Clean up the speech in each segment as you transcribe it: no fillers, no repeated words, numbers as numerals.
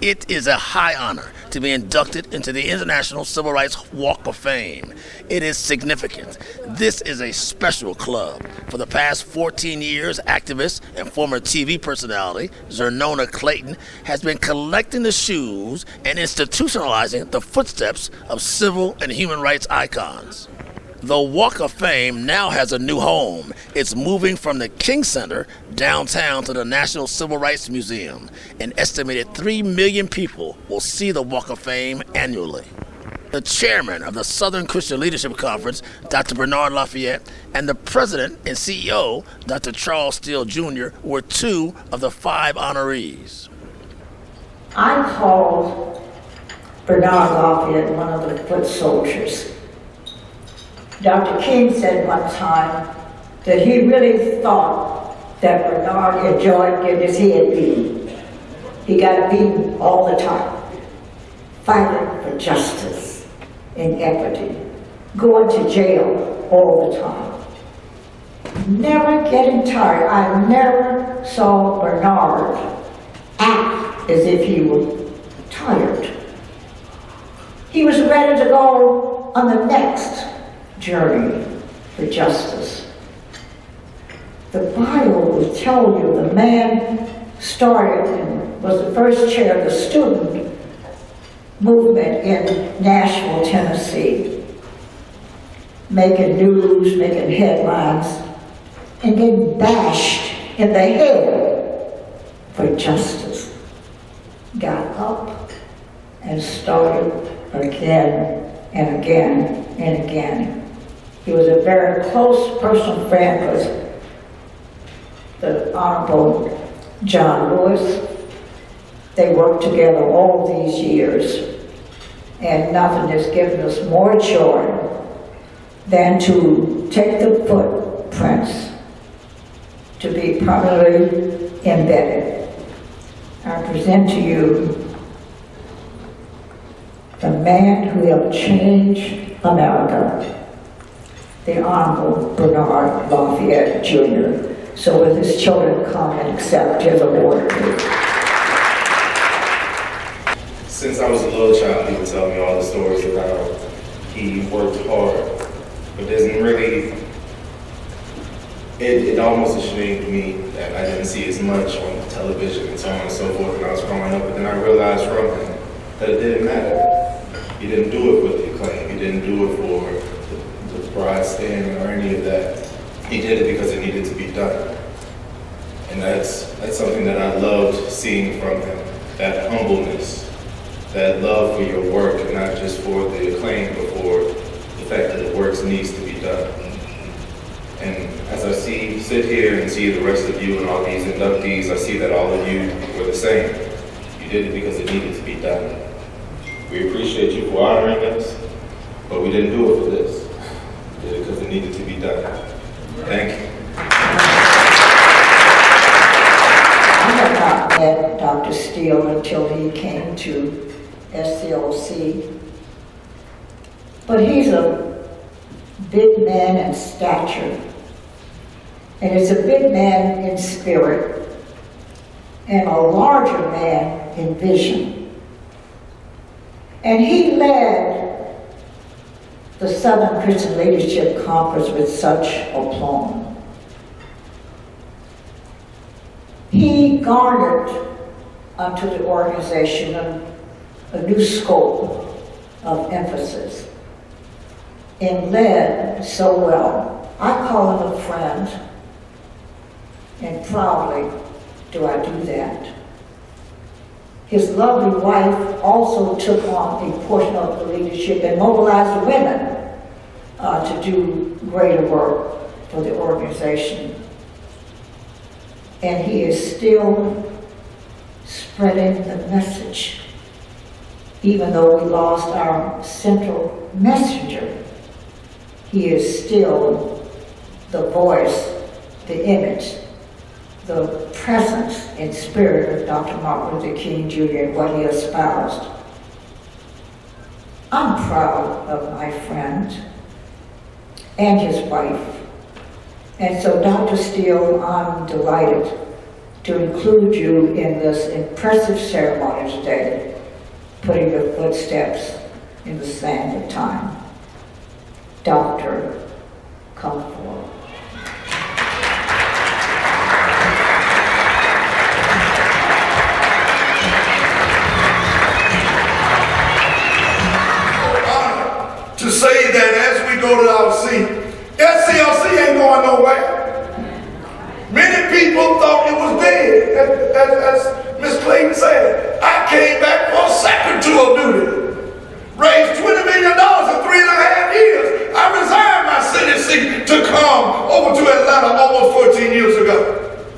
It is a high honor to be inducted into the International Civil Rights Walk of Fame. It is significant. This is a special club. For the past 14 years, activist and former TV personality Zernona Clayton has been collecting the shoes and institutionalizing the footsteps of civil and human rights icons. The Walk of Fame now has a new home. It's moving from the King Center downtown to the National Civil Rights Museum. An estimated 3 million people will see the Walk of Fame annually. The chairman of the Southern Christian Leadership Conference, Dr. Bernard Lafayette, and the president and CEO, Dr. Charles Steele Jr., were two of the 5 honorees. I called Bernard Lafayette one of the foot soldiers. Dr. King said one time that he really thought that Bernard enjoyed getting his head beaten. He got beaten all the time, fighting for justice and equity, going to jail all the time. Never getting tired. I never saw Bernard act as if he were tired. He was ready to go on the next journey for justice. The Bible will tell you the man started and was the first chair of the student movement in Nashville, Tennessee, making news, making headlines, and getting bashed in the head for justice. Got up and started again and again and again. He was a very close personal friend with the Honorable John Lewis. They worked together all these years, and nothing has given us more joy than to take the footprints to be permanently embedded. I present to you the man who helped change America, the Honorable Bernard Lafayette Jr. So with his children come and accept his award. Since I was a little child, he would tell me all the stories about he worked hard, but doesn't really, it almost ashamed me that I didn't see as much on television and so on and so forth when I was growing up, but then I realized from him that it didn't matter. He didn't do it for the acclaim. He didn't do it for the prize stand or any of that. He did it because it needed to be done. And that's something that I loved seeing from him, that humbleness, that love for your work, and not just for the acclaim, but for the fact that the work needs to be done. And as I sit here and see the rest of you and all these inductees, I see that all of you were the same. You did it because it needed to be done. We appreciate you for honoring us, but we didn't do it for this. We did it because it needed to be done. Thank you. I had not met Dr. Steele until he came to SCLC, but he's a big man in stature, and he's a big man in spirit, and a larger man in vision. And he led the Southern Christian Leadership Conference with such aplomb. He garnered unto the organization a new scope of emphasis and led so well. I call him a friend, and proudly do I do that. His lovely wife also took on a portion of the leadership and mobilized the women to do greater work for the organization. And he is still spreading the message. Even though we lost our central messenger, he is still the voice, the image, the presence and spirit of Dr. Martin Luther King Jr. and what he espoused. I'm proud of my friend and his wife. And so, Dr. Steele, I'm delighted to include you in this impressive ceremony today, putting your footsteps in the sand of time. Doctor, come forward. To say that as we go to our seat, SCLC ain't going nowhere. Many people thought it was dead, as Ms. Clayton said. I came back for a second tour of duty, raised $20 million in 3.5 years. I resigned my city seat to come over to Atlanta almost 14 years ago.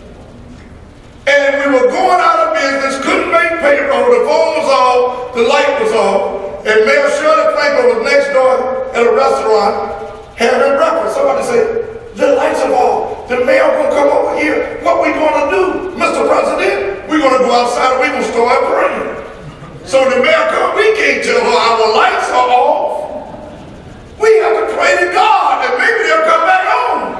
And we were going out of business, couldn't make payroll, the phone was off, the light was off. And Mayor Shirley Franklin was next door at a restaurant having breakfast. Somebody said, the lights are off. The mayor gonna come over here. What we gonna do, Mr. President? We're gonna go outside and we're gonna start praying. So the mayor come, we can't tell her our lights are off. We have to pray to God and maybe they'll come back home.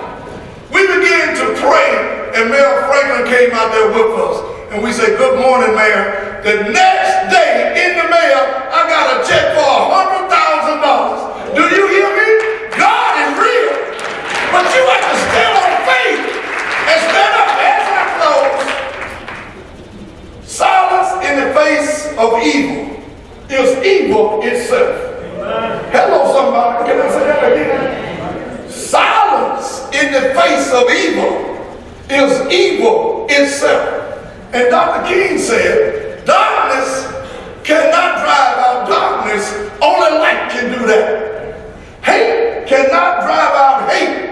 We began to pray and Mayor Franklin came out there with us. And we said, good morning, Mayor. The next day in the mail, I got a check for $100,000. Do you hear me? God is real. But you have to stand on faith and stand up as I close. Silence in the face of evil is evil itself. Hello, somebody. Can I say that again? Silence in the face of evil is evil itself. And Dr. King said, darkness cannot drive out darkness, only light can do that. Hate cannot drive out hate,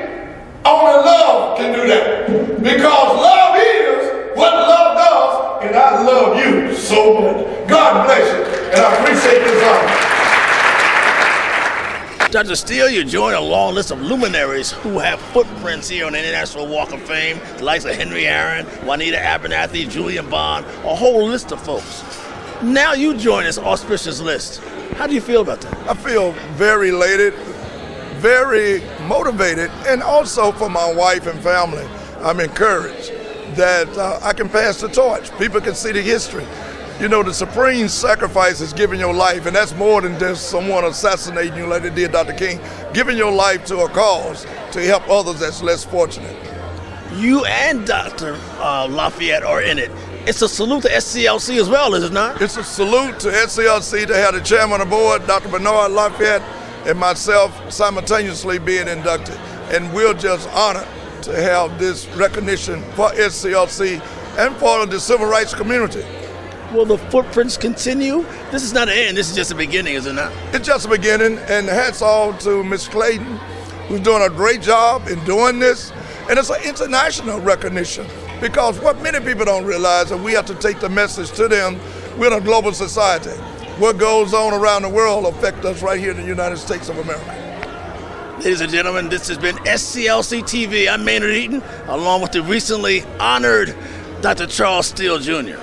only love can do that. Because love is what love does, and I love you so much. God bless you, and I appreciate this honor. Dr. Steele, you join a long list of luminaries who have footprints here on the International Walk of Fame, the likes of Henry Aaron, Juanita Abernathy, Julian Bond, a whole list of folks. Now you join this auspicious list. How do you feel about that? I feel very elated, very motivated, and also for my wife and family, I'm encouraged that I can pass the torch. People can see the history. You know, the supreme sacrifice is giving your life, and that's more than just someone assassinating you like they did Dr. King. Giving your life to a cause to help others that's less fortunate. You and Dr. Lafayette are in it. It's a salute to SCLC as well, is it not? It's a salute to SCLC to have the chairman of the board, Dr. Bernard Lafayette, and myself simultaneously being inducted. And we're just honored to have this recognition for SCLC and for the civil rights community. Will the footprints continue? This is not an end, this is just a beginning, is it not? It's just a beginning, and hats off to Ms. Clayton, who's doing a great job in doing this. And it's an international recognition, because what many people don't realize is we have to take the message to them. We're in a global society. What goes on around the world affects us right here in the United States of America. Ladies and gentlemen, this has been SCLC TV. I'm Maynard Eaton, along with the recently honored Dr. Charles Steele Jr.